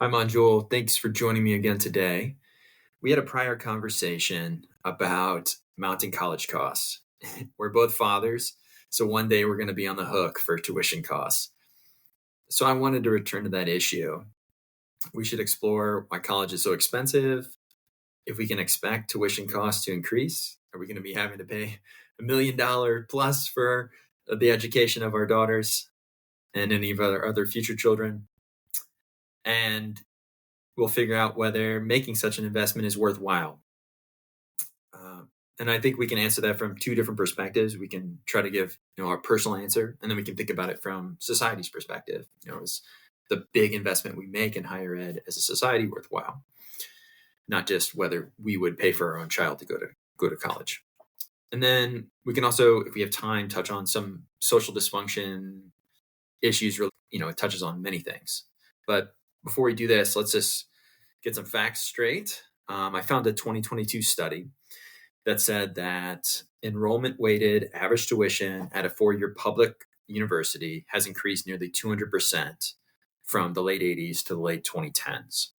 Hi, Manjul. Thanks for joining me again today. We had a prior conversation about mounting college costs. We're both fathers, so one day we're going to be on the hook for tuition costs. So I wanted to return to that issue. We should explore why college is so expensive, if we can expect tuition costs to increase. Are we going to be having to pay $1 million plus for the education of our daughters and any of our other future children? And we'll figure out whether making such an investment is worthwhile. And I think we can answer that from two different perspectives. We can try to give our personal answer, and then we can think about it from society's perspective. Is the big investment we make in higher ed as a society worthwhile? Not just whether we would pay for our own child to go to college. And then we can also, if we have time, touch on some social dysfunction issues. It touches on many things. But before we do this, let's just get some facts straight. I found a 2022 study that said that enrollment-weighted average tuition at a four-year public university has increased nearly 200% from the late 80s to the late 2010s.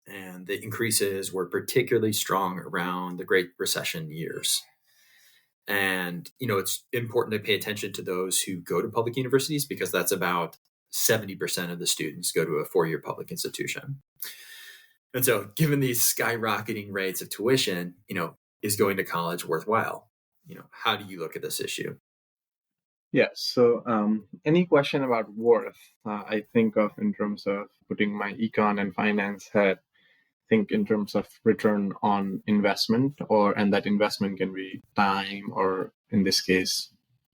And the increases were particularly strong around the Great Recession years. And, it's important to pay attention to those who go to public universities because that's about 70% of the students go to a four-year public institution. And so given these skyrocketing rates of tuition, is going to college worthwhile? How do you look at this issue? Yes. So any question about worth, I think of in terms of putting my econ and finance hat, think in terms of return on investment, and that investment can be time or in this case,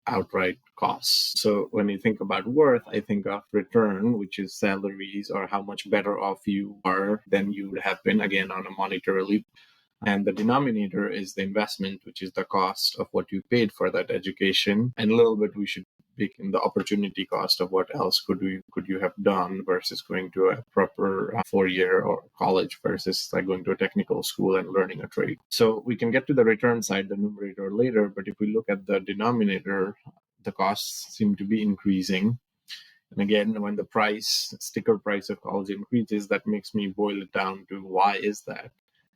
outright costs. So when you think about worth, I think of return, which is salaries or how much better off you are than you would have been, again, on a monetarily. And the denominator is the investment, which is the cost of what you paid for that education. And a little bit we should pick in the opportunity cost of what else could you have done versus going to a proper four-year or college versus like going to a technical school and learning a trade. So we can get to the return side, the numerator later, but if we look at the denominator, the costs seem to be increasing. And again, when the sticker price of college increases, that makes me boil it down to why is that?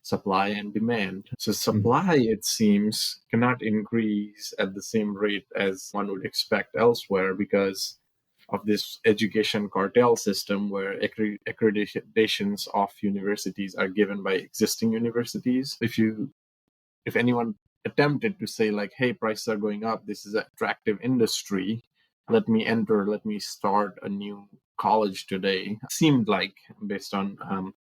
Supply and demand. So supply, it seems, cannot increase at the same rate as one would expect elsewhere because of this education cartel system where accreditations of universities are given by existing universities. If anyone attempted to say like, hey, prices are going up, this is an attractive industry, let me start a new college today, seemed like based on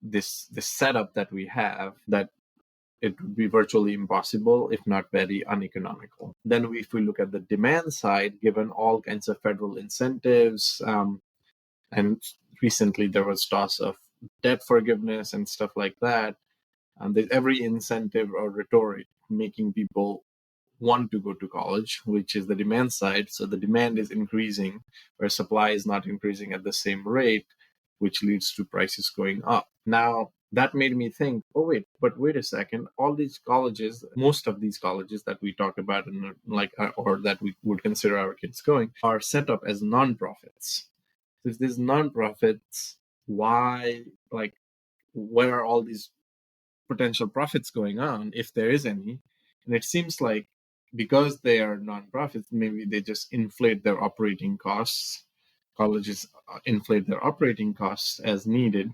this setup that we have, that it would be virtually impossible, if not very uneconomical. Then if we look at the demand side, given all kinds of federal incentives, and recently there was toss of debt forgiveness and stuff like that, and there's every incentive or rhetoric making people want to go to college, which is the demand side. So the demand is increasing where supply is not increasing at the same rate, which leads to prices going up. Now, that made me think, wait a second, all these colleges, most of these colleges that we talk about or that we would consider our kids going, are set up as nonprofits. So if there's nonprofits, where are all these potential profits going on, if there is any? And it seems like because they are nonprofits, maybe they just inflate their operating costs. Colleges inflate their operating costs as needed.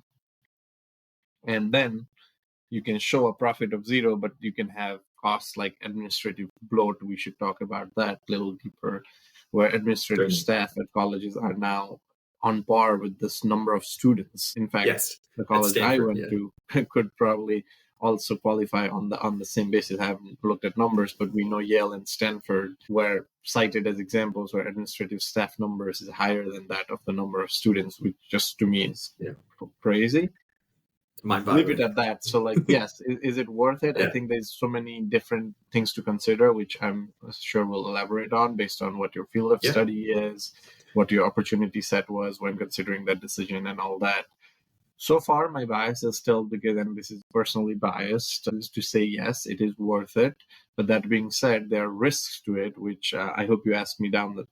And then you can show a profit of zero, but you can have costs like administrative bloat. We should talk about that a little deeper, where administrative staff at colleges are now on par with this number of students. In fact, yes, the college I went to could probably also qualify on the same basis. I haven't looked at numbers, but we know Yale and Stanford were cited as examples where administrative staff numbers is higher than that of the number of students, which just to me is crazy. Leave it at that. So yes, is it worth it? Yeah. I think there's so many different things to consider, which I'm sure we'll elaborate on based on what your field of study is, what your opportunity set was when considering that decision and all that. So far, my bias is still, because, and this is personally biased, is to say yes, it is worth it. But that being said, there are risks to it, which I hope you ask me down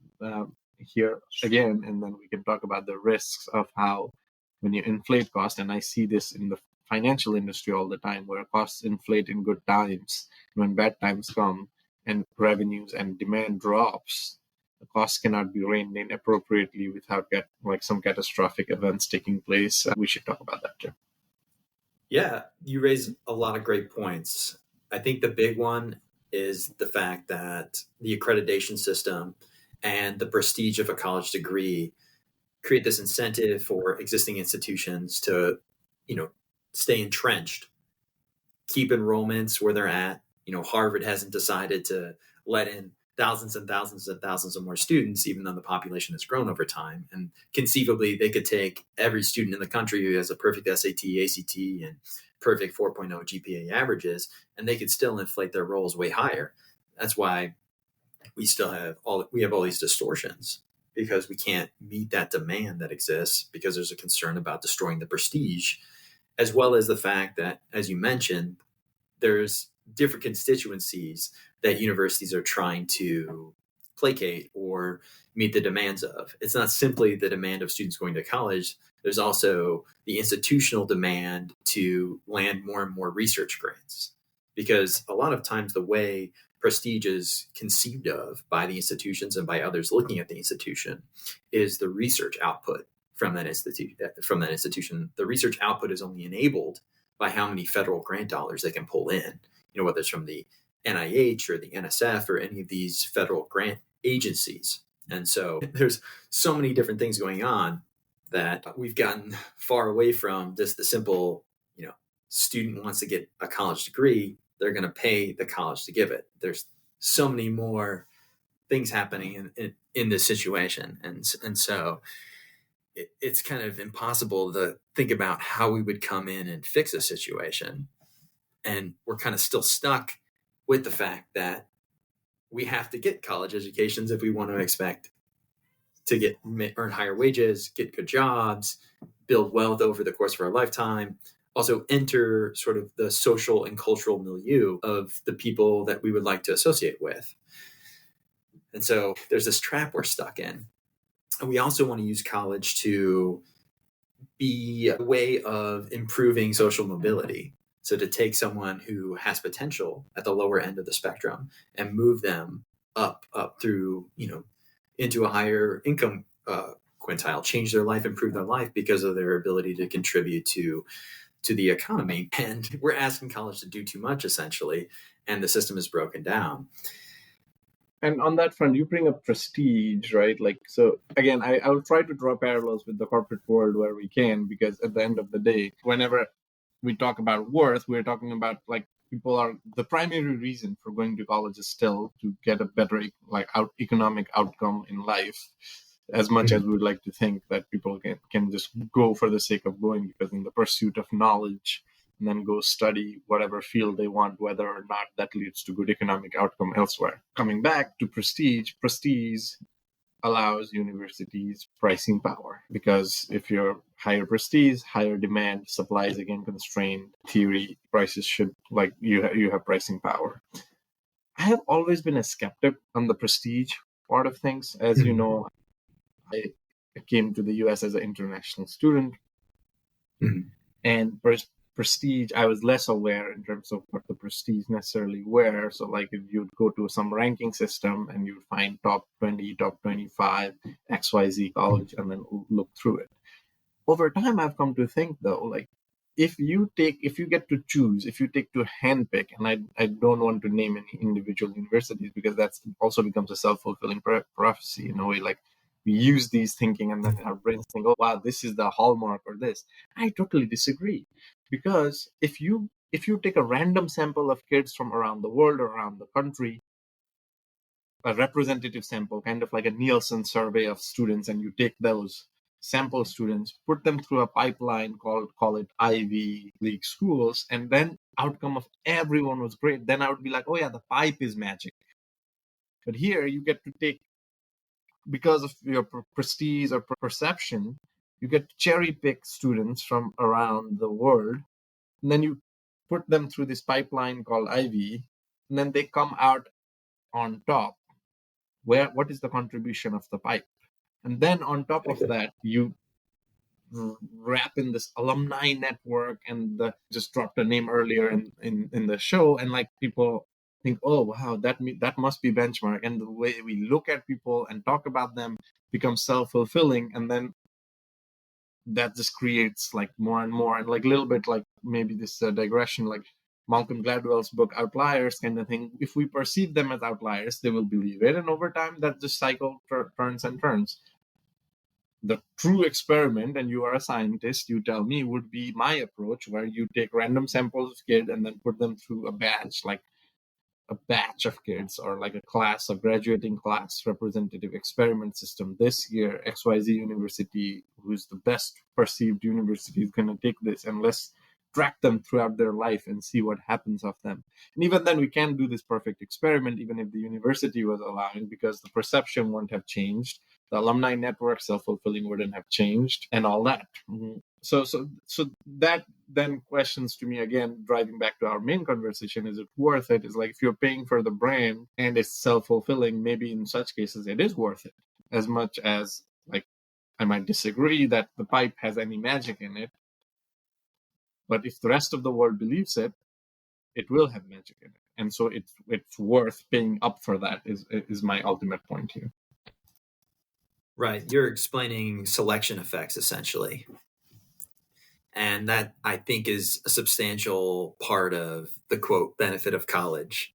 here again, and then we can talk about the risks of how when you inflate cost, and I see this in the financial industry all the time, where costs inflate in good times, when bad times come and revenues and demand drops, the costs cannot be reined in appropriately without some catastrophic events taking place. We should talk about that too. Yeah, you raise a lot of great points. I think the big one is the fact that the accreditation system and the prestige of a college degree create this incentive for existing institutions to, you know, stay entrenched, keep enrollments where they're at. Harvard hasn't decided to let in thousands and thousands and thousands of more students, even though the population has grown over time. And conceivably, they could take every student in the country who has a perfect SAT, ACT, and perfect 4.0 GPA averages, and they could still inflate their rolls way higher. That's why we have all these distortions, because we can't meet that demand that exists, because there's a concern about destroying the prestige, as well as the fact that, as you mentioned, there's different constituencies that universities are trying to placate or meet the demands of. It's not simply the demand of students going to college. There's also the institutional demand to land more and more research grants, because a lot of times the way prestige is conceived of by the institutions and by others looking at the institution is the research output from that institution. The research output is only enabled by how many federal grant dollars they can pull in, whether it's from the NIH or the NSF or any of these federal grant agencies. And so there's so many different things going on that we've gotten far away from just the simple, student wants to get a college degree, they're going to pay the college to give it. There's so many more things happening in this situation. And so it's kind of impossible to think about how we would come in and fix a situation. And we're kind of still stuck with the fact that we have to get college educations if we want to expect to earn higher wages, get good jobs, build wealth over the course of our lifetime, also enter sort of the social and cultural milieu of the people that we would like to associate with. And so there's this trap we're stuck in. And we also want to use college to be a way of improving social mobility. So to take someone who has potential at the lower end of the spectrum and move them up through, into a higher income quintile, change their life, improve their life because of their ability to contribute to the economy. And we're asking college to do too much, essentially, and the system is broken down. And on that front, you bring up prestige, right? So again, I'll try to draw parallels with the corporate world where we can, because at the end of the day, whenever we talk about worth, we're talking about the primary reason for going to college is still to get a better economic outcome in life, as much as we would like to think that people can just go for the sake of going, because in the pursuit of knowledge, and then go study whatever field they want, whether or not that leads to good economic outcome elsewhere. Coming back to prestige allows universities pricing power, because if you're higher prestige, higher demand, supply is again constrained, theory, prices should, you have pricing power. I have always been a skeptic on the prestige part of things. As you know, I came to the US as an international student, and prestige, I was less aware in terms of what the prestige necessarily were. So if you'd go to some ranking system and you'd find top 20, top 25, XYZ college, and then look through it. Over time, I've come to think though, if you get to choose, if you take to handpick, and I don't want to name any individual universities, because that's also becomes a self-fulfilling prophecy in a way. We use these thinking, and then our brains think, oh, wow, this is the hallmark or this. I totally disagree. Because if you take a random sample of kids from around the world or around the country, a representative sample, kind of like a Nielsen survey of students, and you take those sample students, put them through a pipeline, call it Ivy League schools, and then outcome of everyone was great, then I would be like, oh yeah, the pipe is magic. But here you get to take, because of your prestige or perception, you get to cherry pick students from around the world, and then you put them through this pipeline called Ivy, and then they come out on top. What is the contribution of the pipe? And then on top of that, you wrap in this alumni network, and just dropped a name earlier in the show, and like people think, oh wow, that must be benchmark, and the way we look at people and talk about them becomes self-fulfilling, and then that just creates like more and more, and like a little bit like maybe this digression, like Malcolm Gladwell's book Outliers kind of thing. If we perceive them as outliers, they will believe it, and over time that just cycle turns and turns. The true experiment, and you are a scientist, you tell me, would be my approach, where you take random samples of kids and then put them through a batch of kids, or like a graduating class representative experiment system. This year, XYZ University, who's the best perceived university, is going to take this, and let's track them throughout their life and see what happens of them. And even then, we can't do this perfect experiment, even if the university was allowing, because the perception wouldn't have changed. The alumni network, self-fulfilling, wouldn't have changed, and all that. Mm-hmm. So that then questions to me again, driving back to our main conversation, is it worth it? Is like, if you're paying for the brand and it's self-fulfilling, maybe in such cases it is worth it. As much as like I might disagree that the pipe has any magic in it, but if the rest of the world believes it, it will have magic in it, and so it's worth paying up for that. Is my ultimate point here. Right, you're explaining selection effects essentially. And that, I think, is a substantial part of the, quote, benefit of college.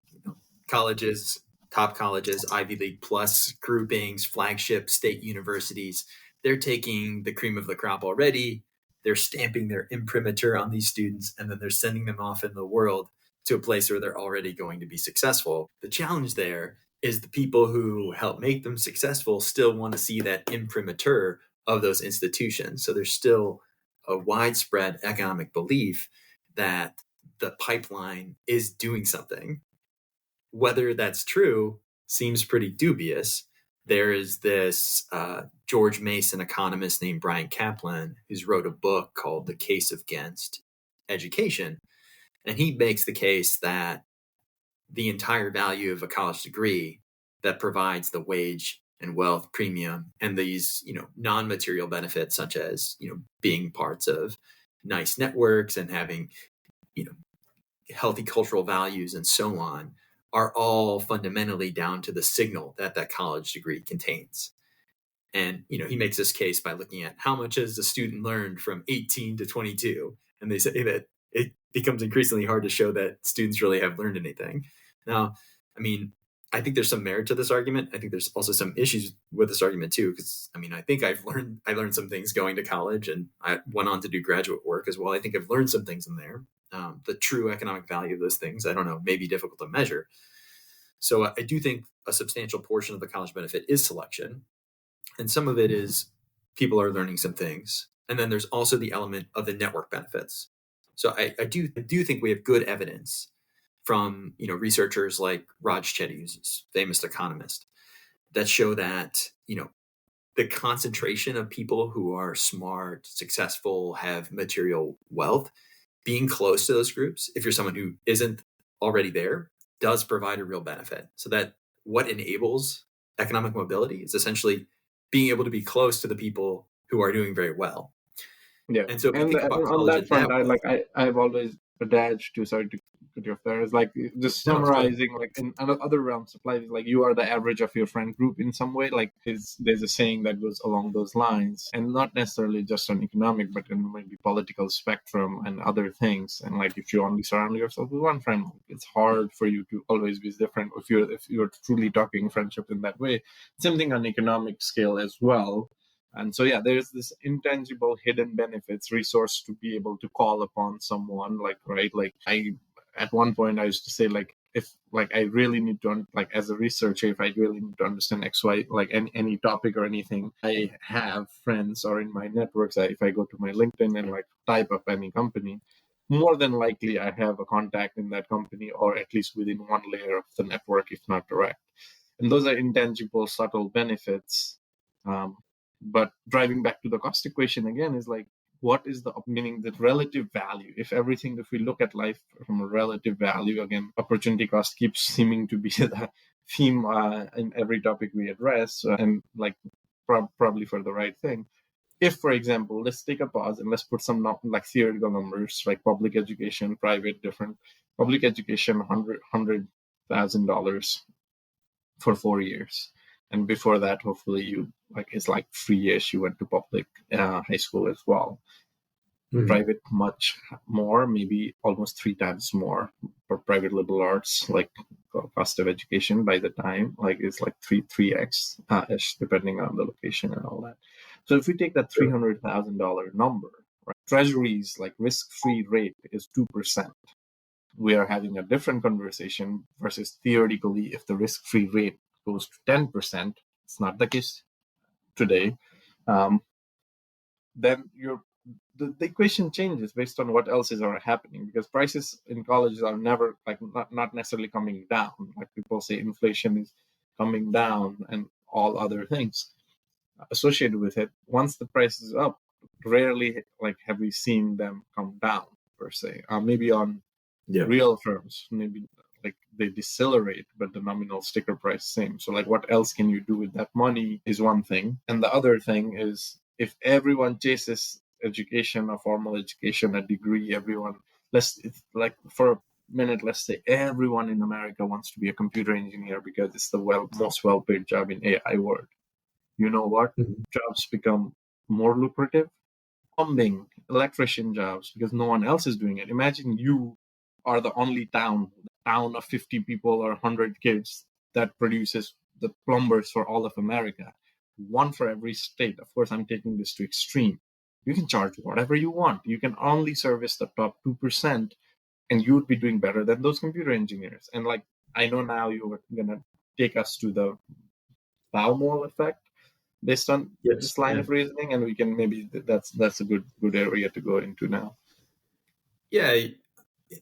Colleges, top colleges, Ivy League plus groupings, flagship state universities, they're taking the cream of the crop already. They're stamping their imprimatur on these students, and then they're sending them off in the world to a place where they're already going to be successful. The challenge there is the people who help make them successful still want to see that imprimatur of those institutions. So there's still a widespread economic belief that the pipeline is doing something. Whether that's true seems pretty dubious. There is this George Mason economist named Brian Kaplan, who's wrote a book called The Case Against Education. And he makes the case that the entire value of a college degree that provides the wage and wealth premium and these, non-material benefits, such as, being parts of nice networks and having, healthy cultural values and so on, are all fundamentally down to the signal that that college degree contains. And, he makes this case by looking at how much has the student learned from 18 to 22. And they say that it becomes increasingly hard to show that students really have learned anything. Now, I think there's some merit to this argument. I think there's also some issues with this argument too, because I think I learned some things going to college, and I went on to do graduate work as well. I think I've learned some things in there. The true economic value of those things, I don't know, may be difficult to measure. So I do think a substantial portion of the college benefit is selection, and some of it is people are learning some things. And then there's also the element of the network benefits. So I do think we have good evidence from researchers like Raj Chetty, who's a famous economist, that show that the concentration of people who are smart, successful, have material wealth, being close to those groups, if you're someone who isn't already there, does provide a real benefit. So that what enables economic mobility is essentially being able to be close to the people who are doing very well. Yeah, and so if and you think about on that front, way, I've always adaged to, sorry to cut you off there, is like just summarizing, like in other realms of life, like you are the average of your friend group in some way. Like there's a saying that goes along those lines, and not necessarily just on economic, but in maybe political spectrum and other things. And like if you only surround yourself with one friend, it's hard for you to always be different if you're truly talking friendship in that way. Same thing on economic scale as well. And so, yeah, there's this intangible hidden benefits resource to be able to call upon someone, like, right? Like at one point I used to say, like, if like I really need to, like as a researcher, if I really need to understand X, Y, like any topic or anything, I have friends or in my networks, if I go to my LinkedIn and like type up any company, more than likely I have a contact in that company, or at least within one layer of the network, if not direct. And those are intangible, subtle benefits. But driving back to the cost equation again is like, what is the meaning, the relative value? If we look at life from a relative value, again, opportunity cost keeps seeming to be the theme in every topic we address, and like probably for the right thing. if, for example, let's take a pause and let's put some like theoretical numbers, like public education, private, different. Public education, $100,000 for 4 years, and before that, hopefully you like it's like 3 years you went to public high school as well. Private much more, maybe almost 3 times more for private liberal arts, like cost of education by the time like it's like 3x ish, depending on the location and all that. So if we take that $300,000 number, right, treasuries like risk-free rate is 2%. We are having a different conversation versus theoretically, if the risk-free rate goes to 10%, it's not the case today. Then the equation changes based on what else is happening, because prices in colleges are never like not necessarily coming down. Like people say inflation is coming down and all other things associated with it. Once the price is up, rarely like have we seen them come down per se. Maybe on real terms, maybe like they decelerate, but the nominal sticker price same. So like what else can you do with that money is one thing. And the other thing is, if everyone chases education, a formal education, a degree, like for a minute, let's say everyone in America wants to be a computer engineer because it's the most well-paid job in AI world. You know what? Jobs become more lucrative. Plumbing, electrician jobs, because no one else is doing it. Imagine you are the only town of 50 people or 100 kids that produces the plumbers for all of America. One for every state. Of course, I'm taking this to extreme. You can charge whatever you want. You can only service the top 2%, and you would be doing better than those computer engineers. And like, I know now you're going to take us to the Baumol effect based on this line of reasoning, and we can maybe that's a good area to go into now. Yeah, I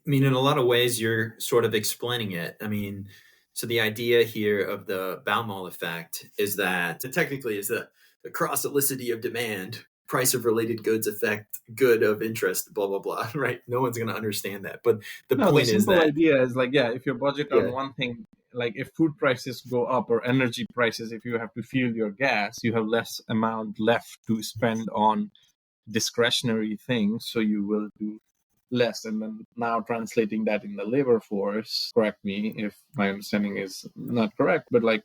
mean, in a lot of ways, you're sort of explaining it. I mean, so the idea here of the Baumol effect is that it technically is the cross-elicity of demand, price of related goods affect good of interest, blah, blah, blah, right? No one's going to understand that. But the point is that... idea is like, yeah, if your budget on one thing, like if food prices go up or energy prices, if you have to fuel your gas, you have less amount left to spend on discretionary things, so you will do less. And then now translating that in the labor force, correct me if my understanding is not correct, but like,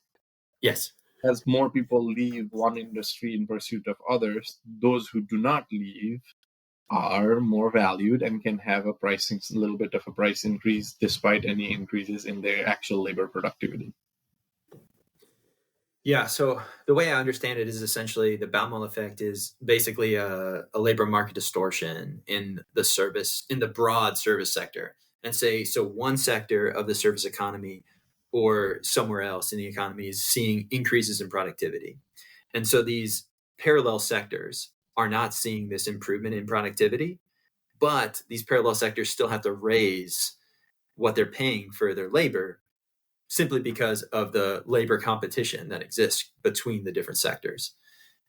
yes, as more people leave one industry in pursuit of others, those who do not leave are more valued and can have a little bit of a price increase despite any increases in their actual labor productivity. Yeah, so the way I understand it is essentially the Baumol effect is basically a labor market distortion in the broad service sector. And so one sector of the service economy or somewhere else in the economy is seeing increases in productivity. And so these parallel sectors are not seeing this improvement in productivity, but these parallel sectors still have to raise what they're paying for their labor simply because of the labor competition that exists between the different sectors.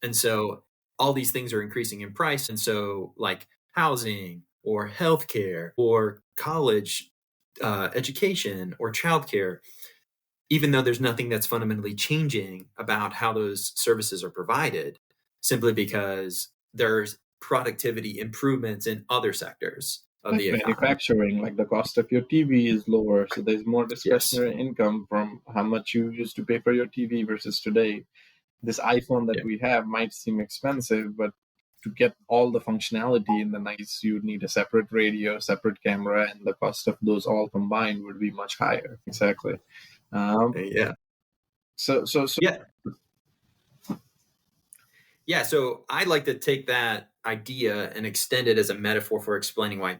And so all these things are increasing in price. And so like housing or healthcare or college education or childcare, even though there's nothing that's fundamentally changing about how those services are provided, simply because there's productivity improvements in other sectors of the economy. Manufacturing, like the cost of your TV is lower, so there's more discretionary income from how much you used to pay for your TV versus today. This iPhone that we have might seem expensive, but to get all the functionality in the nice, you would need a separate radio, separate camera, and the cost of those all combined would be much higher. Exactly. So so I'd like to take that idea and extend it as a metaphor for explaining why,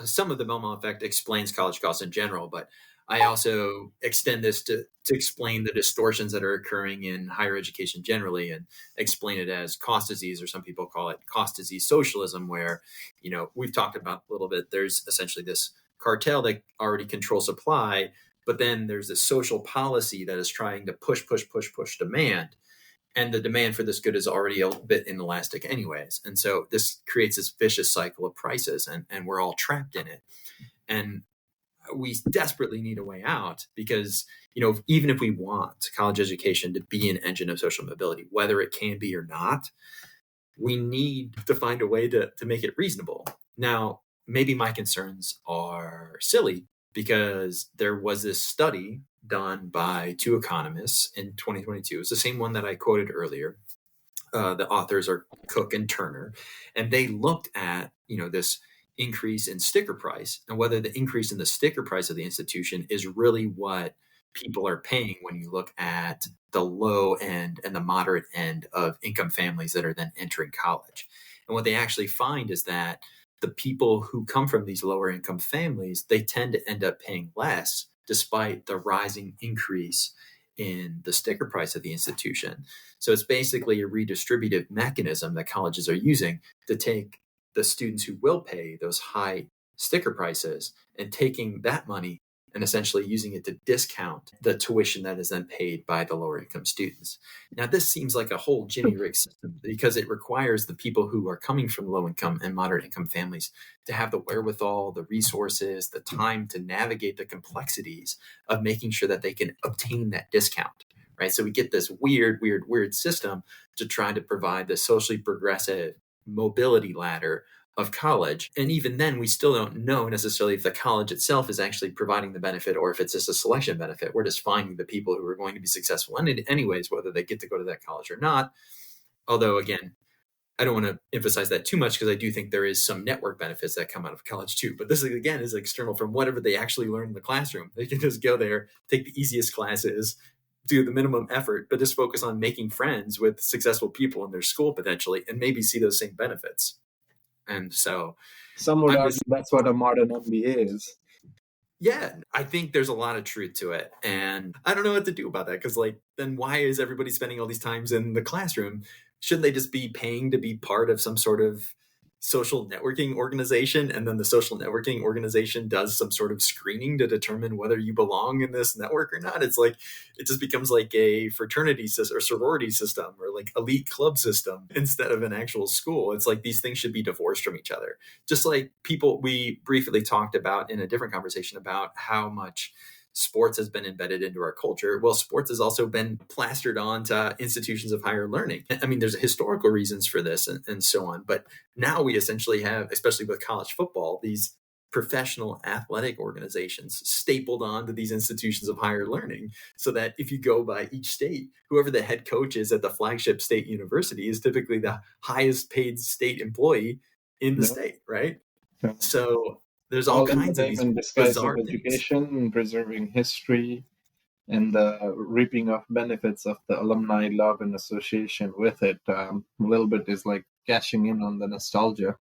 some of the Baumol effect explains college costs in general, but I also extend this to explain the distortions that are occurring in higher education generally, and explain it as cost disease, or some people call it cost disease socialism, where, we've talked about a little bit, there's essentially this cartel that already controls supply, but then there's this social policy that is trying to push demand. And the demand for this good is already a bit inelastic anyways. And so this creates this vicious cycle of prices, and we're all trapped in it. And we desperately need a way out, because, even if we want college education to be an engine of social mobility, whether it can be or not, we need to find a way to make it reasonable. Now, maybe my concerns are silly because there was this study done by two economists in 2022. It's the same one that I quoted earlier. The authors are Cook and Turner, and they looked at this increase in sticker price and whether the increase in the sticker price of the institution is really what people are paying when you look at the low end and the moderate end of income families that are then entering college. And what they actually find is that the people who come from these lower income families, they tend to end up paying less despite the rising increase in the sticker price of the institution. So it's basically a redistributive mechanism that colleges are using to take the students who will pay those high sticker prices and taking that money and essentially using it to discount the tuition that is then paid by the lower income students. Now, this seems like a whole Jimmy rig system because it requires the people who are coming from low income and moderate income families to have the wherewithal, the resources, the time to navigate the complexities of making sure that they can obtain that discount, right? So we get this weird system to try to provide the socially progressive mobility ladder of college. And even then, we still don't know necessarily if the college itself is actually providing the benefit or if it's just a selection benefit. We're just finding the people who are going to be successful in it anyways, whether they get to go to that college or not. Although, again, I don't want to emphasize that too much because I do think there is some network benefits that come out of college too. But this, again, is external from whatever they actually learn in the classroom. They can just go there, take the easiest classes, do the minimum effort, but just focus on making friends with successful people in their school potentially, and maybe see those same benefits. And so some would argue that's what a modern MBA is. Yeah, I think there's a lot of truth to it. And I don't know what to do about that because, then why is everybody spending all these times in the classroom? Shouldn't they just be paying to be part of some sort of social networking organization? And then the social networking organization does some sort of screening to determine whether you belong in this network or not. It's like, it just becomes like a fraternity system or sorority system or like elite club system instead of an actual school. It's like these things should be divorced from each other. Just like we briefly talked about in a different conversation about how much sports has been embedded into our culture. Well, sports has also been plastered onto institutions of higher learning. I mean, there's historical reasons for this and so on. But now we essentially have, especially with college football, these professional athletic organizations stapled onto these institutions of higher learning so that if you go by each state, whoever the head coach is at the flagship state university is typically the highest paid state employee in the state, right? Yeah. So there's all kinds of these bizarre of education and preserving history and the reaping of benefits of the alumni love and association with it. A little bit is like cashing in on the nostalgia.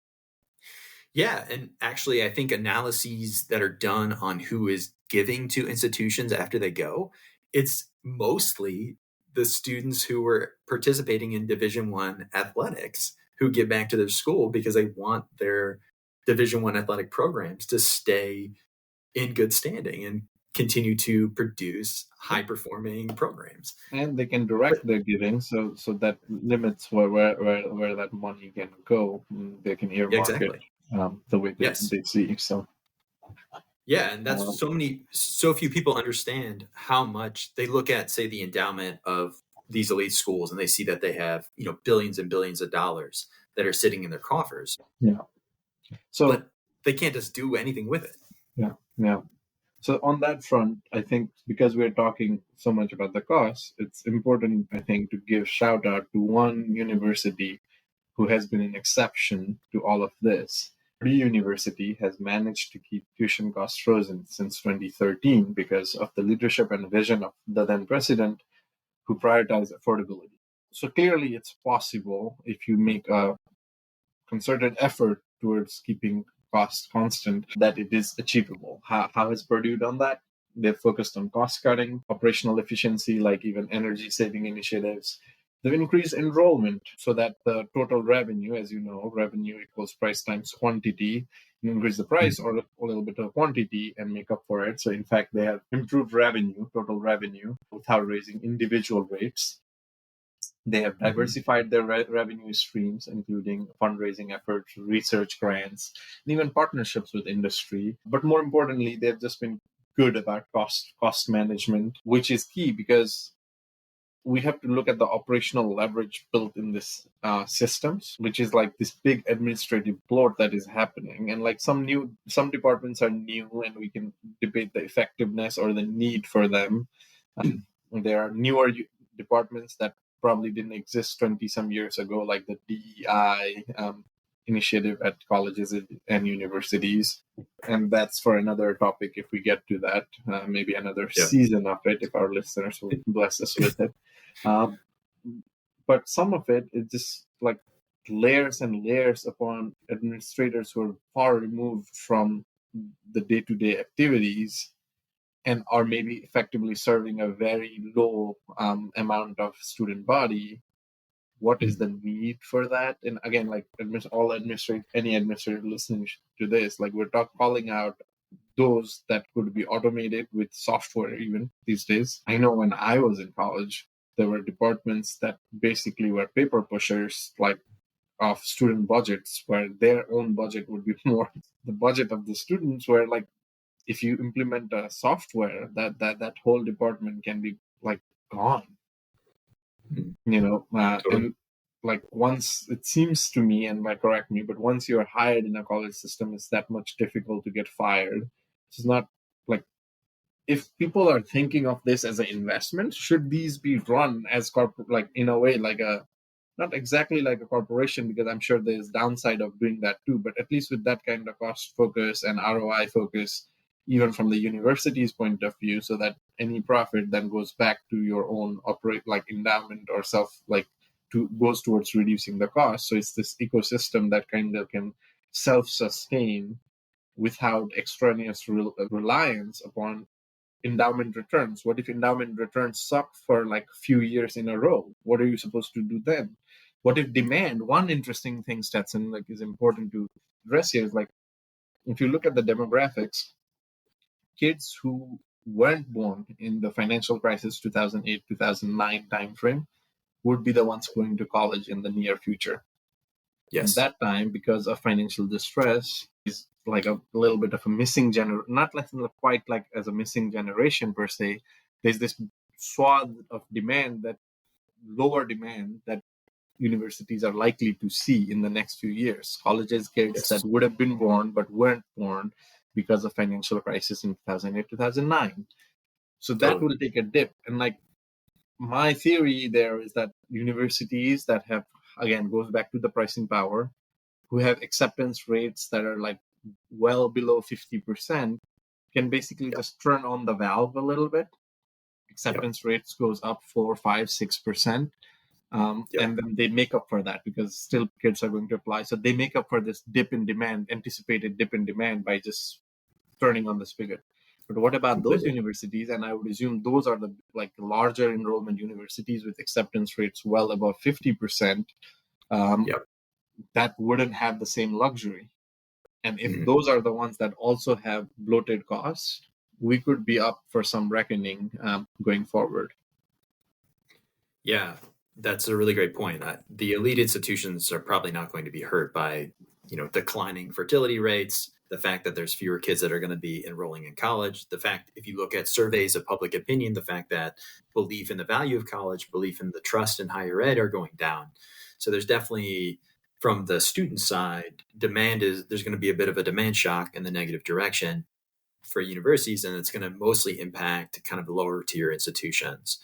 Yeah. And actually, I think analyses that are done on who is giving to institutions after they go, it's mostly the students who were participating in Division I athletics who give back to their school because they want their Division I athletic programs to stay in good standing and continue to produce high performing programs. And they can direct their giving, so that limits where that money can go. They can earmark it the way they see. So yeah, and that's so few people understand how much they look at, say, the endowment of these elite schools, and they see that they have billions and billions of dollars that are sitting in their coffers. Yeah. So but they can't just do anything with it. Yeah. So on that front, I think because we're talking so much about the costs, it's important, I think, to give shout out to one university who has been an exception to all of this. Purdue University has managed to keep tuition costs frozen since 2013 because of the leadership and vision of the then president who prioritized affordability. So clearly it's possible if you make a concerted effort towards keeping costs constant, that it is achievable. How has Purdue done that? They've focused on cost cutting, operational efficiency, like even energy saving initiatives. They've increased enrollment so that the total revenue, as you know, revenue equals price times quantity. You increase the price or a little bit of quantity and make up for it. So in fact, they have improved revenue, total revenue, without raising individual rates. They have diversified their revenue streams, including fundraising efforts, research grants, and even partnerships with industry. But more importantly, they've just been good about cost management, which is key because we have to look at the operational leverage built in this systems, which is like this big administrative bloat that is happening. And like some departments are new, and we can debate the effectiveness or the need for them. There are newer departments that probably didn't exist 20 some years ago, like the DEI initiative at colleges and universities. And that's for another topic if we get to that, maybe another Yeah. season of it, if our listeners will bless us with it. But some of it is just like layers and layers upon administrators who are far removed from the day-to-day activities and are maybe effectively serving a very low amount of student body. What is the need for that? And again, like any administrator listening to this, like we're calling out those that could be automated with software even these days. I know when I was in college, there were departments that basically were paper pushers, like of student budgets, where their own budget would be more the budget of the students, where like if you implement a software, that whole department can be like gone, and like once it seems to me, and might correct me, but once you're hired in a college system, it's that much difficult to get fired. It's not like, if people are thinking of this as an investment, should these be run as corporate, like in a way, like a, not exactly like a corporation, because I'm sure there's downside of doing that too, but at least with that kind of cost focus and ROI focus, even from the university's point of view, so that any profit then goes back to your own operate like endowment or goes towards reducing the cost. So it's this ecosystem that kind of can self-sustain without extraneous reliance upon endowment returns. What if endowment returns suck for like a few years in a row? What are you supposed to do then? What if demand? One interesting thing, Stetson, like is important to address here is like, if you look at the demographics, kids who weren't born in the financial crisis 2008 2009 timeframe would be the ones going to college in the near future. Yes. And that time, because of financial distress, is like a little bit of a missing not quite like as a missing generation per se. There's this swath of demand, that lower demand, that universities are likely to see in the next few years. Colleges kids that would have been born but weren't born because of financial crisis in 2008 2009. So that will take a dip. And like, my theory there is that universities that have, again, goes back to the pricing power, who have acceptance rates that are like well below 50%, can basically just turn on the valve a little bit. Acceptance rates goes up 4, 5, 6%. And then they make up for that, because still kids are going to apply. So they make up for this anticipated dip in demand, by just turning on the spigot. But what about those universities? And I would assume those are the like larger enrollment universities with acceptance rates well above 50%. That wouldn't have the same luxury. And if those are the ones that also have bloated costs, we could be up for some reckoning going forward. Yeah, that's a really great point. The elite institutions are probably not going to be hurt by, declining fertility rates, the fact that there's fewer kids that are going to be enrolling in college, the fact, if you look at surveys of public opinion, the fact that belief in the value of college, belief in the trust in higher ed are going down. So there's definitely, from the student side, there's going to be a bit of a demand shock in the negative direction for universities, and it's going to mostly impact kind of the lower tier institutions.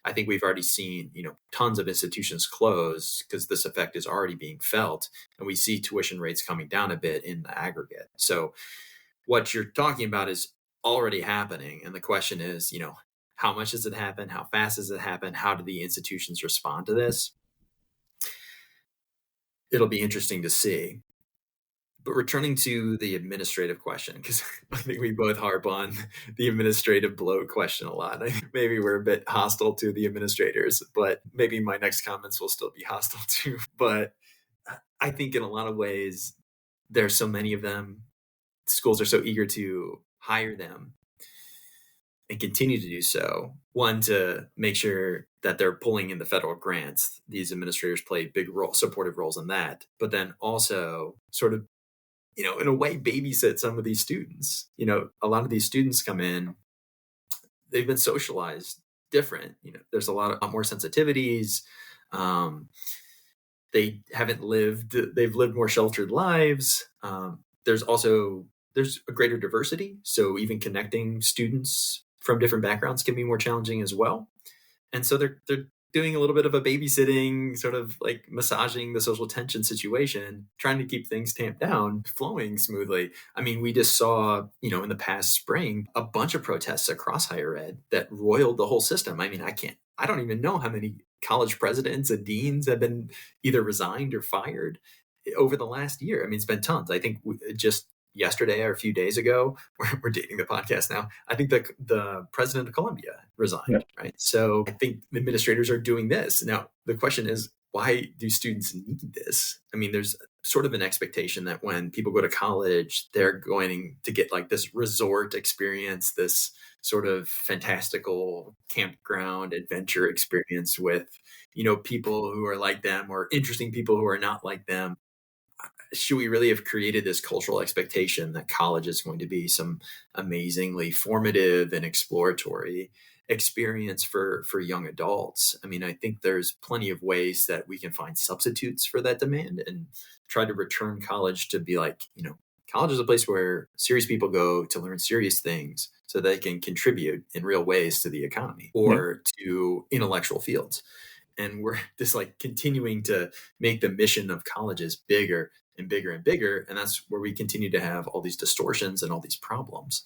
I think we've already seen, tons of institutions close because this effect is already being felt, and we see tuition rates coming down a bit in the aggregate. So what you're talking about is already happening. And the question is, how much does it happen? How fast does it happen? How do the institutions respond to this? It'll be interesting to see. But returning to the administrative question, because I think we both harp on the administrative bloat question a lot. Maybe we're a bit hostile to the administrators, but maybe my next comments will still be hostile too. But I think in a lot of ways, there's so many of them. Schools are so eager to hire them and continue to do so. One, to make sure that they're pulling in the federal grants. These administrators play big supportive roles in that. But then also sort of, in a way, babysit some of these students. A lot of these students come in, they've been socialized different. There's a lot more sensitivities. Um, they've lived more sheltered lives. There's a greater diversity. So even connecting students from different backgrounds can be more challenging as well. And so they're doing a little bit of a babysitting, sort of like massaging the social tension situation, trying to keep things tamped down, flowing smoothly. I mean, we just saw, in the past spring, a bunch of protests across higher ed that roiled the whole system. I mean, I don't even know how many college presidents and deans have been either resigned or fired over the last year. I mean, it's been tons. I think just yesterday or a few days ago, we're dating the podcast now, I think the president of Columbia resigned, Yeah. right? So I think administrators are doing this. Now, the question is, why do students need this? I mean, there's sort of an expectation that when people go to college, they're going to get like this resort experience, this sort of fantastical campground adventure experience with, people who are like them or interesting people who are not like them. Should we really have created this cultural expectation that college is going to be some amazingly formative and exploratory experience for young adults? I mean, I think there's plenty of ways that we can find substitutes for that demand and try to return college to be like, college is a place where serious people go to learn serious things so they can contribute in real ways to the economy or to intellectual fields. And we're just like continuing to make the mission of colleges bigger and bigger and bigger. And that's where we continue to have all these distortions and all these problems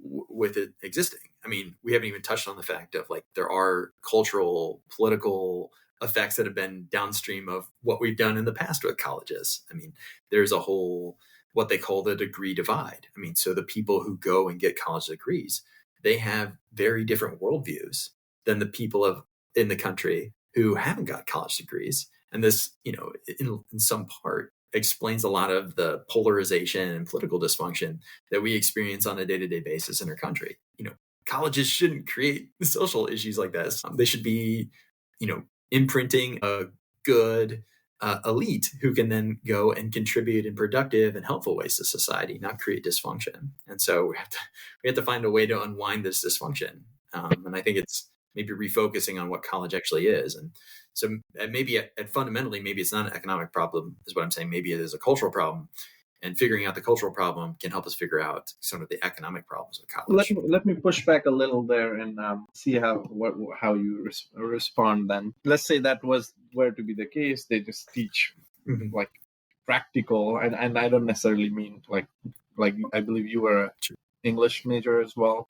with it existing. I mean, we haven't even touched on the fact of like there are cultural, political effects that have been downstream of what we've done in the past with colleges. I mean, there's a whole, what they call the degree divide. I mean, so the people who go and get college degrees, they have very different worldviews than the people in the country who haven't got college degrees. And this, in some part explains a lot of the polarization and political dysfunction that we experience on a day-to-day basis in our country. Colleges shouldn't create social issues like this. They should be, imprinting a good elite who can then go and contribute in productive and helpful ways to society, not create dysfunction. And so we have to find a way to unwind this dysfunction. And I think it's maybe refocusing on what college actually is. And so maybe at fundamentally, maybe it's not an economic problem is what I'm saying. Maybe it is a cultural problem, and figuring out the cultural problem can help us figure out sort of the economic problems of college. Let me push back a little there and see how you respond then. Let's say that were to be the case. They just teach like practical, and I don't necessarily mean like I believe you were an English major as well.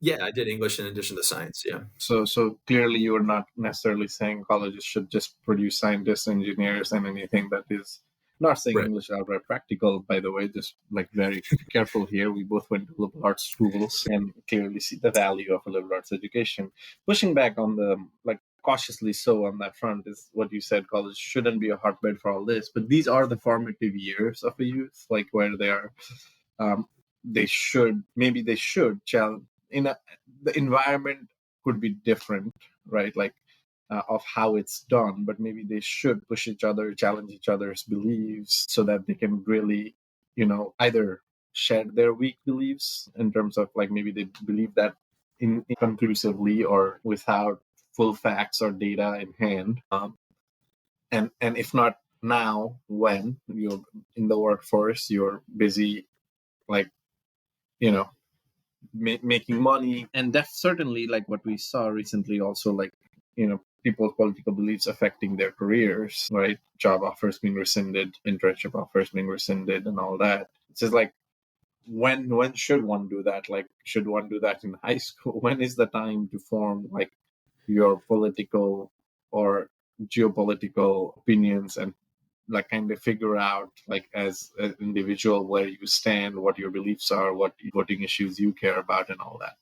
Yeah, I did English in addition to science. Yeah. So clearly you are not necessarily saying colleges should just produce scientists, engineers, and anything that is not saying Right. English outright practical, by the way, just like very careful here. We both went to liberal arts schools and clearly see the value of a liberal arts education. Pushing back on the cautiously so on that front is what you said, college shouldn't be a hotbed for all this, but these are the formative years of a youth, like where they are they should challenge the environment could be different, right? Like of how it's done, but maybe they should push each other, challenge each other's beliefs so that they can really, either share their weak beliefs in terms of like maybe they believe that inconclusively or without full facts or data in hand. And if not now, when you're in the workforce, you're busy, like, making money. And that's certainly like what we saw recently also, like, people's political beliefs affecting their careers, right? Job offers being rescinded, internship offers being rescinded, and all that. It's just like, when should one do that? Like, should one do that in high school? When is the time to form like your political or geopolitical opinions and like kind of figure out like as an individual where you stand, what your beliefs are, what voting issues you care about, and all that?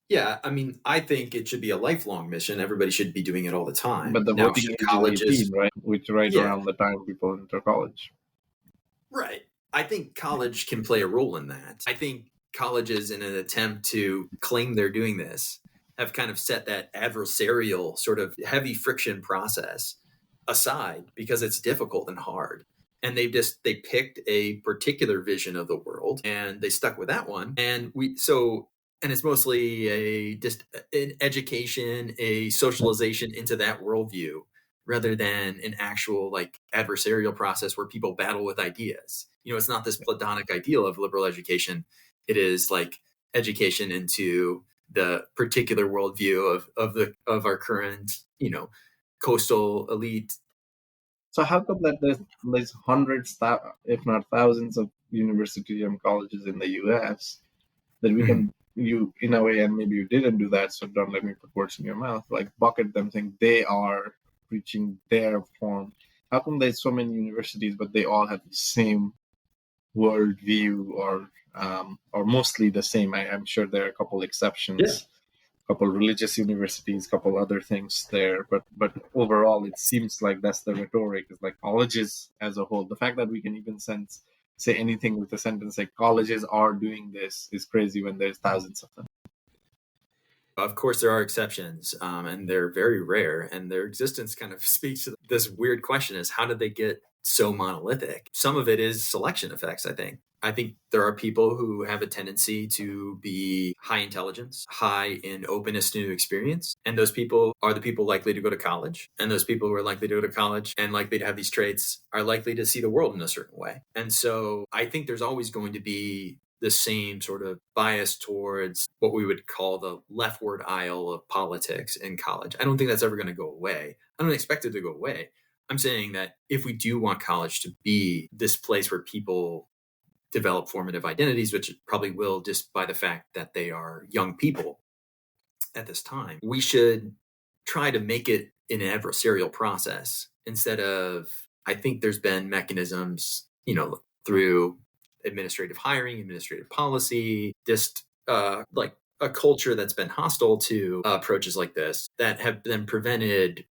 Yeah, I mean, I think it should be a lifelong mission. Everybody should be doing it all the time. But the Now, voting should age is colleges, 18, right? Which around the time people enter college. right? I think college can play a role in that. I think colleges, in an attempt to claim they're doing this, have kind of set that adversarial sort of heavy friction process aside because it's difficult and hard. And they picked a particular vision of the world and they stuck with that one. And so And it's mostly just an education, a socialization into that worldview, rather than an actual like adversarial process where people battle with ideas. It's not this platonic ideal of liberal education. It is like education into the particular worldview of our current, coastal elite. So how come that there's hundreds, if not thousands, of universities and colleges in the U.S. that we Mhm. can, you in a way, and maybe you didn't do that, so don't let me put words in your mouth, like bucket them saying they are preaching their form. How come there's so many universities but they all have the same worldview, or mostly the same? I'm sure there are a couple Yeah. exceptions, couple religious universities, couple other things there, but overall it seems like that's the rhetoric. Is like colleges as a whole. The fact that we can even say anything with a sentence like colleges are doing this is crazy when there's thousands of them. Of course, there are exceptions, and they're very rare, and their existence kind of speaks to this weird question: is how did they get so monolithic? Some of it is selection effects, I think. I think there are people who have a tendency to be high intelligence, high in openness to new experience. And those people are the people likely to go to college. And those people who are likely to go to college and likely to have these traits are likely to see the world in a certain way. And so I think there's always going to be the same sort of bias towards what we would call the leftward aisle of politics in college. I don't think that's ever going to go away. I don't expect it to go away. I'm saying that if we do want college to be this place where people develop formative identities, which it probably will just by the fact that they are young people at this time, we should try to make it an adversarial process instead of, I think there's been mechanisms, through administrative hiring, administrative policy, just like a culture that's been hostile to approaches like this that have then prevented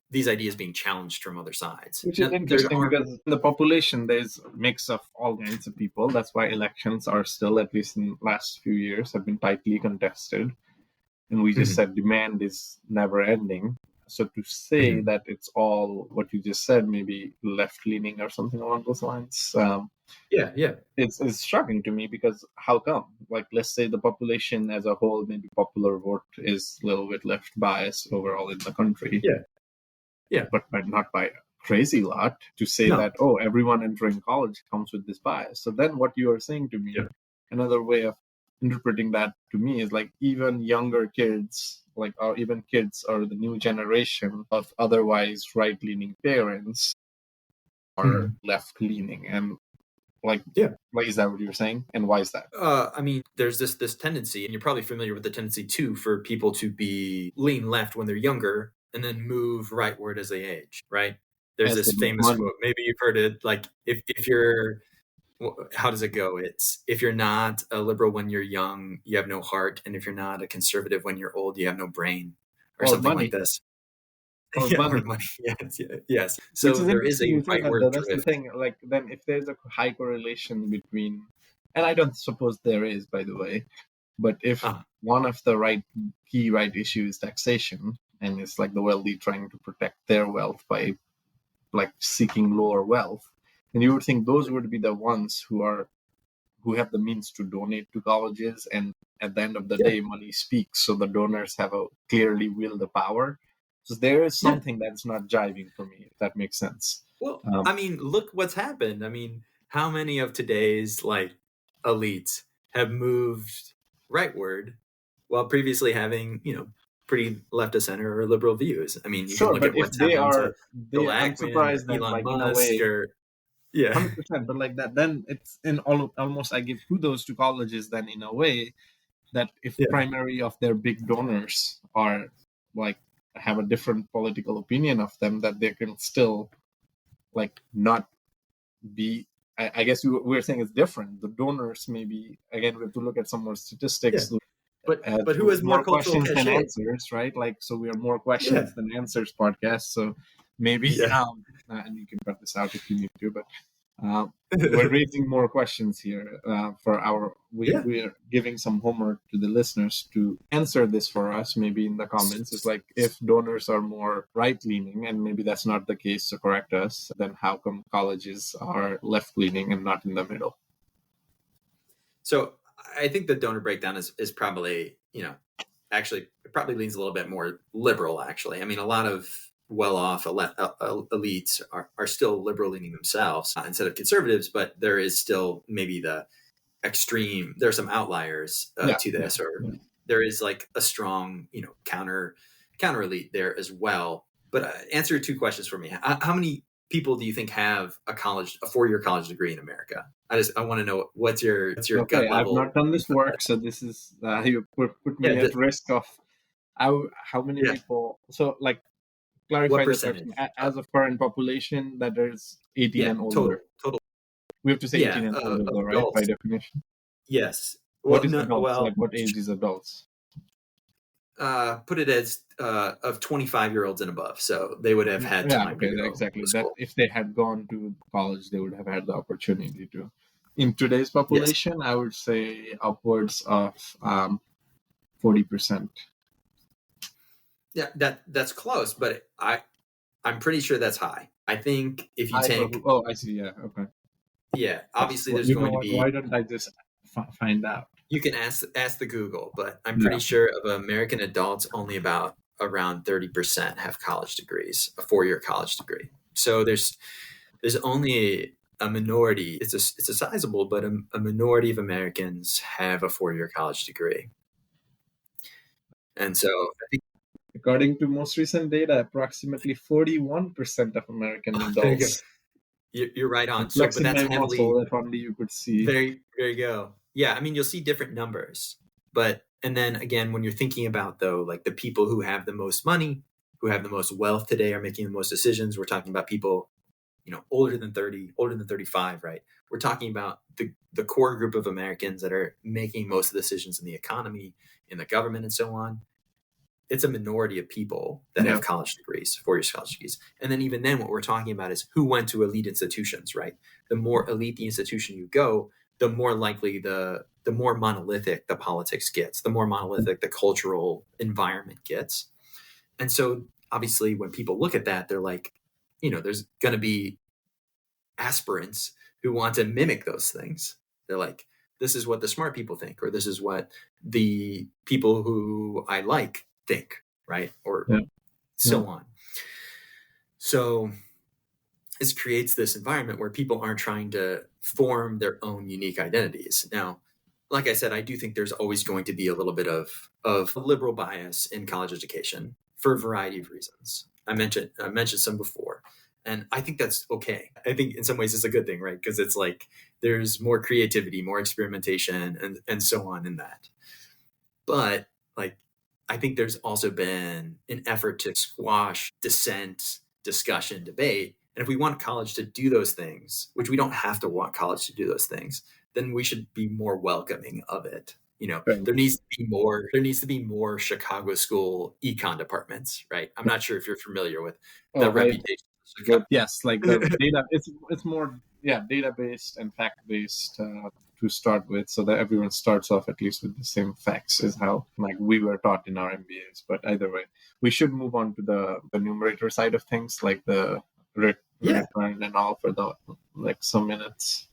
these ideas being challenged from other sides. Which is Now, there interesting are because in the population there's a mix of all kinds of people. That's why elections are still, at least in the last few years, have been tightly contested. And we just Mhm. said demand is never ending. So to say Mhm. that it's all what you just said, maybe left leaning or something along those lines, Yeah. it's shocking to me, because how come? Like, let's say the population as a whole, maybe popular vote is a little bit left biased overall in the country, Yeah. Yeah. but not by a crazy lot. To say No. that, oh, everyone entering college comes with this bias. So then what you are saying to me, Yeah. another way of interpreting that to me is like even younger kids, like, or even kids or the new generation of otherwise right leaning parents are Mhm. left leaning. And like, Yeah. is that what you're saying? And why is that? I mean, there's this tendency, and you're probably familiar with the tendency too, for people to be lean left when they're younger and then move rightward as they age, right? There's As they this make famous money. quote. Maybe you've heard it. Like, if you're, how does it go? It's if you're not a liberal when you're young, you have no heart, and if you're not a conservative when you're old, you have no brain, or Or something like money. this. Or Yeah, or money. money. Yes, yes. Which So is there is interesting a you say that, rightward though. That's the drift. thing. Like, then if there's a high correlation between, and I don't suppose there is, by the way, but if Uh, one of the key right issue is taxation, and it's like the wealthy trying to protect their wealth by like seeking lower wealth, then you would think those would be the ones who have the means to donate to colleges, and at the end of the yeah, day money speaks, so the donors have a clearly will the power. So there is yeah. something that's not jiving for me, if that makes sense. Well, um, I mean, look what's happened. I mean, how many of today's like elites have moved rightward while previously having, pretty left of center or liberal views? I mean, you can sure, look but at if what's happened to Bill I'm Ackman or surprised that, Elon like, in a Musk way, or yeah, 100%, but like that, then it's almost I give kudos to colleges then, in a way, that if yeah, primary of their big donors are like have a different political opinion of them, that they can still like not be. I guess we're saying it's different. The donors, maybe again we have to look at some more yeah. statistics, as But who has more more cultural questions than cachet? answers, right? Like, so we are more Yeah, questions than answers podcast. So maybe yeah, and you can cut this out if you need to, but uh, we're raising more questions here for yeah. we're giving some homework to the listeners to answer this for us, maybe in the comments. It's like, if donors are more right leaning, and maybe that's not the case, so correct us, then how come colleges are left leaning and not in the middle? So I think the donor breakdown is probably, actually it probably leans a little bit more liberal, actually. I mean, a lot of well-off elites are still liberal leaning themselves instead of conservatives, but there is still maybe the extreme, there are some outliers to this, or there is like a strong, counter elite there as well. But answer two questions for me. How many people do you think have a 4-year college degree in America? I want to know what's your gut level. I've not done this work, so this is you put me at risk of how many people. So like clarify the question. As of current population, that there's 18 and older. Total. We have to say 18 and older, though, right? By definition. Yes. What is adults? Like what age is adults? Put it as of 25-year-olds and above. So they would have had time to go exactly. to that if they had gone to college, they would have had the opportunity to. In today's population, I would say upwards of 40%. Yeah, that's close, but I'm pretty sure that's high. I think if you take I see. Yeah, okay. Yeah, obviously there's going to be. Why don't I just find out? You can ask the Google, but I'm pretty sure of American adults, only about around 30% have college degrees, a 4-year college degree. So there's only a minority. It's a sizable, but a minority of Americans have a 4-year college degree. And so I think, according to most recent data, approximately 41% of American adults. You're right on. So, but that's heavily. If only you could see. There you go. Yeah, I mean, you'll see different numbers, and then again, when you're thinking about though, like the people who have the most money, who have the most wealth today, are making the most decisions. We're talking about people, older than 30, older than 35, right? We're talking about the core group of Americans that are making most of the decisions in the economy, in the government, and so on. It's a minority of people that have college degrees, 4-year college degrees. And then even then, what we're talking about is who went to elite institutions, right? The more elite the institution you go, the more likely the more monolithic the politics gets, the more monolithic the cultural environment gets. And so obviously when people look at that, they're like, there's going to be aspirants who want to mimic those things. They're like, this is what the smart people think, or this is what the people who I like think, right? Or so on. So this creates this environment where people aren't trying to form their own unique identities. Now, like I said, I do think there's always going to be a little bit of liberal bias in college education for a variety of reasons. I mentioned some before, and I think that's okay. I think in some ways it's a good thing, right? Because it's like there's more creativity, more experimentation, and so on in that. But like, I think there's also been an effort to squash dissent, discussion, debate. And if we want college to do those things, which we don't have to want college to do those things, then we should be more welcoming of it. There needs to be more Chicago school econ departments, right? I'm not sure if you're familiar with the reputation of Chicago. Yes, like the data, it's more data-based and fact-based to start with, so that everyone starts off at least with the same facts is how like we were taught in our MBAs. But either way, we should move on to the numerator side of things, like the return and all for some minutes.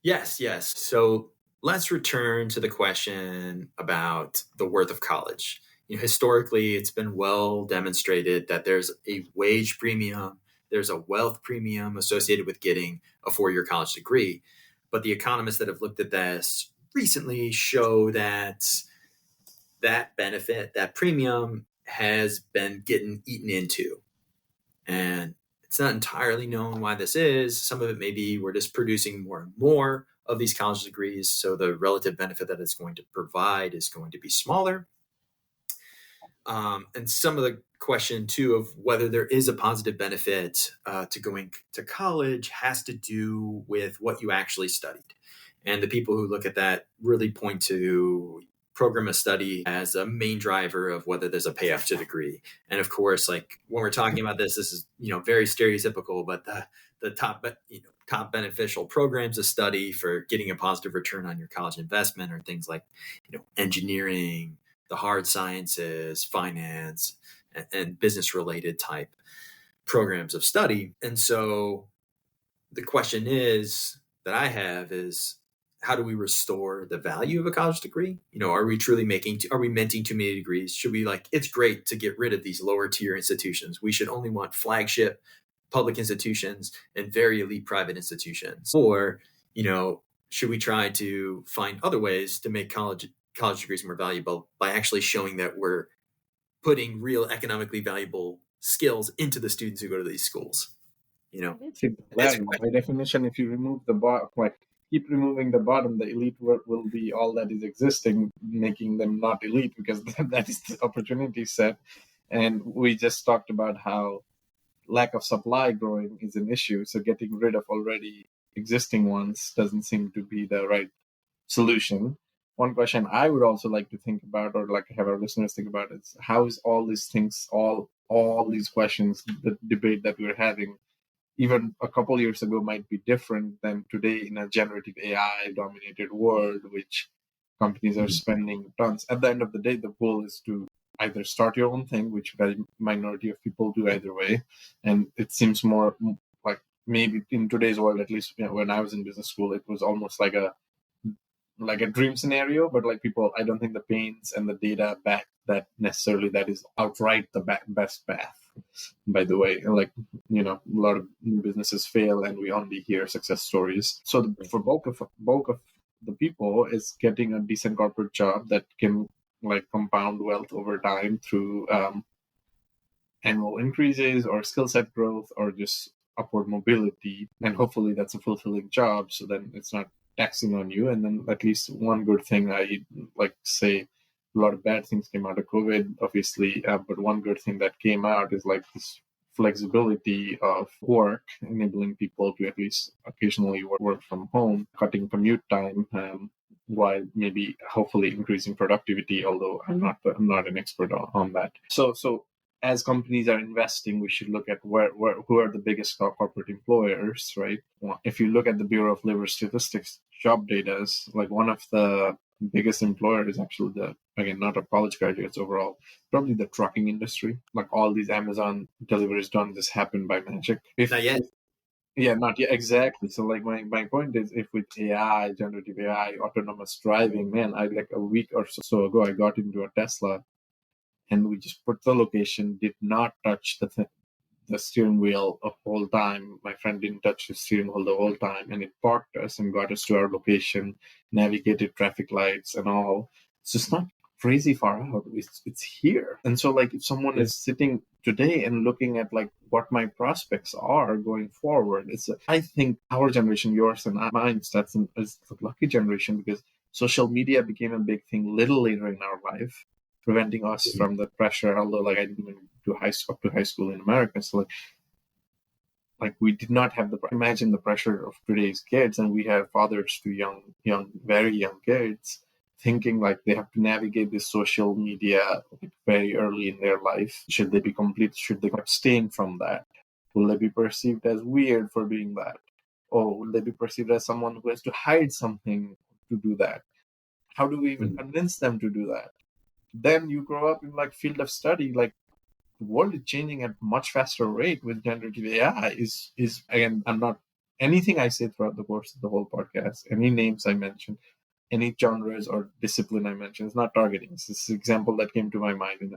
Yes. So let's return to the question about the worth of college. Historically, it's been well demonstrated that there's a wage premium, there's a wealth premium associated with getting a 4-year college degree. But the economists that have looked at this recently show that benefit, that premium, has been getting eaten into. And it's not entirely known why this is. Some of it may be we're just producing more and more of these college degrees, so the relative benefit that it's going to provide is going to be smaller. And some of the question, too, of whether there is a positive benefit to going to college has to do with what you actually studied. And the people who look at that really point to program of study as a main driver of whether there's a payoff to degree. And of course, like when we're talking about this is, very stereotypical, but the top beneficial programs of study for getting a positive return on your college investment are things like, engineering, the hard sciences, finance, and business related type programs of study. And so the question that I have is, how do we restore the value of a college degree? Are we truly are we minting too many degrees? Should we it's great to get rid of these lower tier institutions. We should only want flagship public institutions and very elite private institutions. Or, should we try to find other ways to make college degrees more valuable by actually showing that we're putting real economically valuable skills into the students who go to these schools? See, by definition, if you remove the bottom, keep removing the bottom, the elite will be all that is existing, making them not elite, because that is the opportunity set. And we just talked about how lack of supply growing is an issue. So getting rid of already existing ones doesn't seem to be the right solution. One question I would also like to think about, or like have our listeners think about, is how is all these things, all these questions, the debate that we're having, even a couple years ago might be different than today in a generative AI dominated world, which companies are spending tons. At the end of the day, the goal is to either start your own thing, which very minority of people do either way. And it seems more like maybe in today's world, at least when I was in business school, it was almost like a dream scenario, but people, I don't think the pains and the data back that necessarily that is outright the best path. By the way, a lot of new businesses fail and we only hear success stories. So for bulk of the people is getting a decent corporate job that can compound wealth over time through annual increases or skill set growth or just upward mobility. And hopefully that's a fulfilling job. So then it's not taxing on you. And then at least one good thing, I say a lot of bad things came out of COVID, obviously, but one good thing that came out is this flexibility of work, enabling people to at least occasionally work from home, cutting commute time, while maybe hopefully increasing productivity, although I'm not an expert on that. So as companies are investing, we should look at who are the biggest corporate employers, right? If you look at the Bureau of Labor Statistics job data, one of the biggest employer is actually not a college graduates overall, probably the trucking industry. All these Amazon deliveries don't just happen by magic. Not yet. Yeah, not yet, exactly. So my point is, if with AI, generative AI, autonomous driving, man, a week or so ago, I got into a Tesla and we just put the location, did not touch the steering wheel the whole time. My friend didn't touch the steering wheel the whole time, and it parked us and got us to our location, navigated traffic lights and all. So it's not crazy far out. It's here. And so if someone is sitting today and looking at what my prospects are going forward, I think our generation, yours and mine, is the lucky generation, because social media became a big thing little later in our life, preventing us from the pressure. Although I didn't even do up to high school in America, so we did not have imagine the pressure of today's kids, and we have fathers to very young kids thinking they have to navigate this social media very early in their life. Should they abstain from that? Will they be perceived as weird for doing that? Or will they be perceived as someone who has to hide something to do that? How do we even convince them to do that? Then you grow up in field of study, the world is changing at much faster rate with generative AI. Is again, I'm not anything I say throughout the course of the whole podcast, any names I mention, any genres or discipline I mention, it's not targeting. It's this example that came to my mind.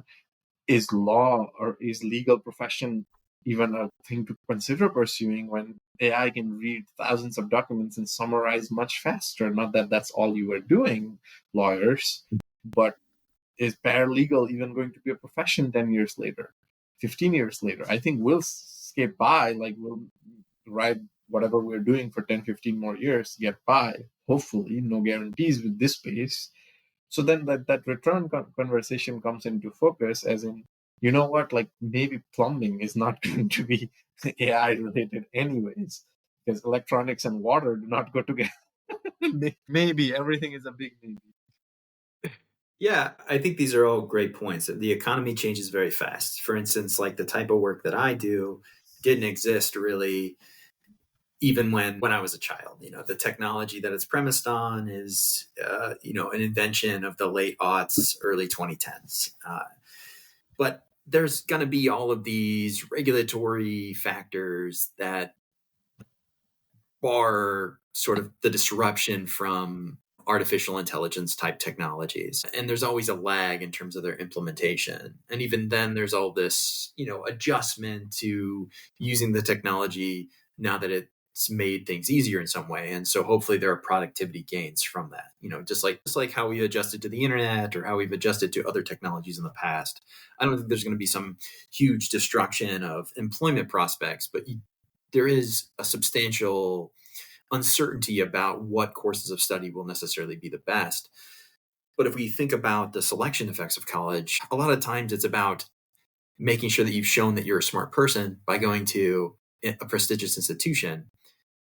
Is law or is legal profession even a thing to consider pursuing when AI can read thousands of documents and summarize much faster? Not that that's all you were doing, lawyers, but is paralegal even going to be a profession 10 years later, 15 years later? I think we'll skate by, we'll ride whatever we're doing for 10, 15 more years, get by, hopefully, no guarantees with this pace. So then that return conversation comes into focus, as in, you know what, maybe plumbing is not going to be AI related anyways, because electronics and water do not go together. Maybe everything is a big maybe. Yeah, I think these are all great points. The economy changes very fast. For instance, the type of work that I do didn't exist really even when I was a child. The technology that it's premised on is, an invention of the late aughts, early 2010s. But there's going to be all of these regulatory factors that bar sort of the disruption from artificial intelligence type technologies. And there's always a lag in terms of their implementation. And even then there's all this, adjustment to using the technology now that it's made things easier in some way. And so hopefully there are productivity gains from that. Just like how we adjusted to the internet or how we've adjusted to other technologies in the past. I don't think there's going to be some huge destruction of employment prospects, but there is a substantial uncertainty about what courses of study will necessarily be the best. But if we think about the selection effects of college, a lot of times it's about making sure that you've shown that you're a smart person by going to a prestigious institution.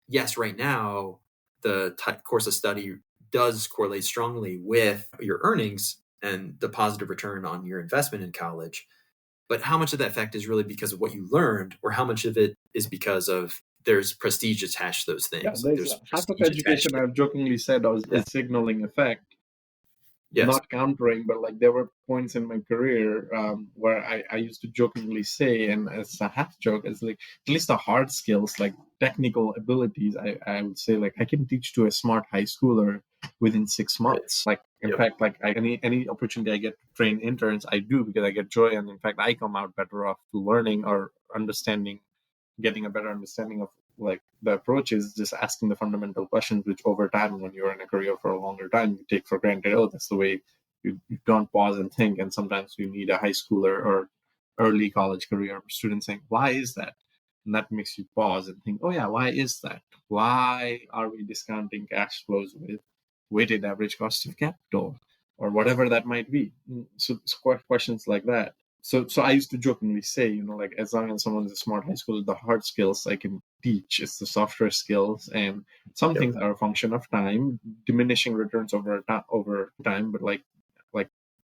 Yes, right now, the course of study does correlate strongly with your earnings and the positive return on your investment in college. But how much of that effect is really because of what you learned, or how much of it is because of there's prestige attached to those things? Yeah, there's half of prestige education I've jokingly said is a signaling effect. Yes. Not countering, but like there were points in my career where I used to jokingly say, and as a half joke, it's like at least the hard skills, like technical abilities, I would say like I can teach to a smart high schooler within 6 months. Like in fact, like any opportunity I get to train interns, I do, because I get joy, and in fact I come out better off learning or understanding, getting a better understanding of like the approach is just asking the fundamental questions, which over time, when you're in a career for a longer time, you take for granted. Oh, that's the way. You don't pause and think. And sometimes you need a high schooler or early college career student saying, why is that? And that makes you pause and think, oh yeah, why is that? Why are we discounting cash flows with weighted average cost of capital or whatever that might be? So questions like that. So I used to jokingly say, like as long as someone's a smart high schooler, the hard skills I can teach. It's the software skills, and some things are a function of time, diminishing returns over time. But like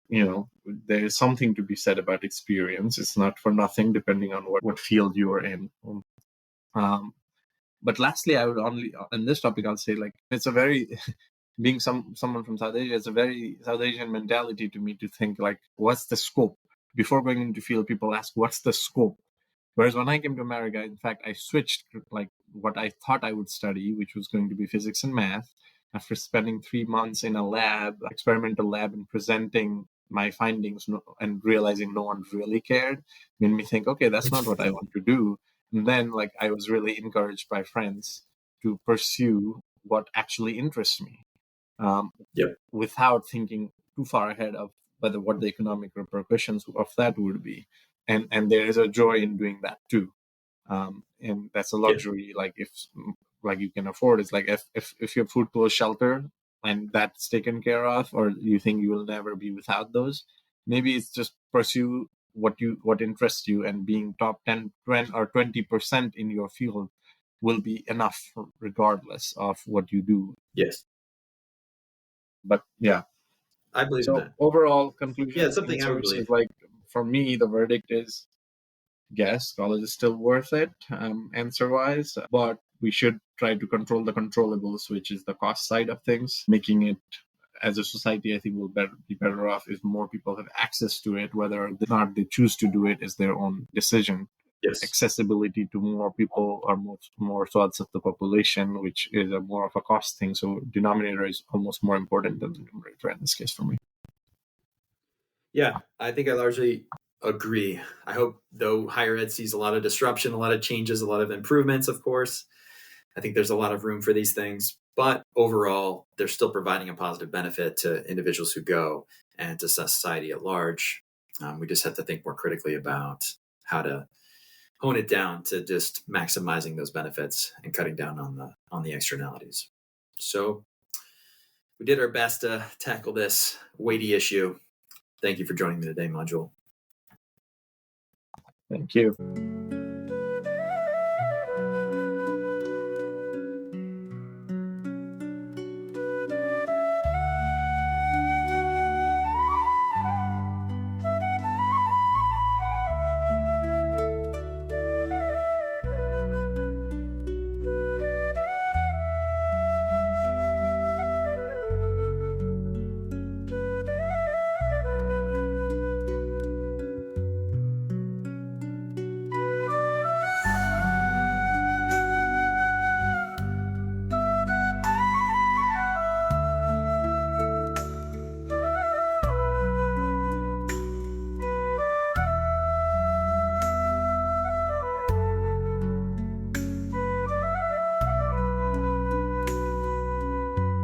there is something to be said about experience. It's not for nothing, depending on what field you are in. But lastly, I would only on this topic I'll say like it's a very being someone from South Asia, it's a very South Asian mentality to me to think like, what's the scope? Before going into field, people ask, what's the scope? Whereas when I came to America, in fact, I switched like what I thought I would study, which was going to be physics and math. After spending 3 months in a lab, experimental lab, and presenting my findings and realizing no one really cared, made me think, okay, that's not what I want to do. And then like I was really encouraged by friends to pursue what actually interests me, without thinking too far ahead of what the economic repercussions of that would be. And there is a joy in doing that too. And that's a luxury. Like if like you can afford, it's like if your food, clothes, shelter, and that's taken care of, or you think you will never be without those, maybe it's just pursue what interests you, and being top 10, 20 or 20% in your field will be enough regardless of what you do. Yes. But yeah, I believe so that. overall conclusion, Yeah, it's something I would answers believe. is like, for me, the verdict is yes, college is still worth it, answer wise, but we should try to control the controllables, which is the cost side of things, making it, as a society, I think we'll be better off if more people have access to it. Whether or not they choose to do it is their own decision. Yes. Accessibility to more people or more swaths of the population, which is a more of a cost thing. So denominator is almost more important than the numerator in this case for me. Yeah, I think I largely agree. I hope, though, higher ed sees a lot of disruption, a lot of changes, a lot of improvements, of course. I think there's a lot of room for these things. But overall, they're still providing a positive benefit to individuals who go and to society at large. We just have to think more critically about how to hone it down to just maximizing those benefits and cutting down on the externalities. So we did our best to tackle this weighty issue. Thank you for joining me today, Manjul. Thank you.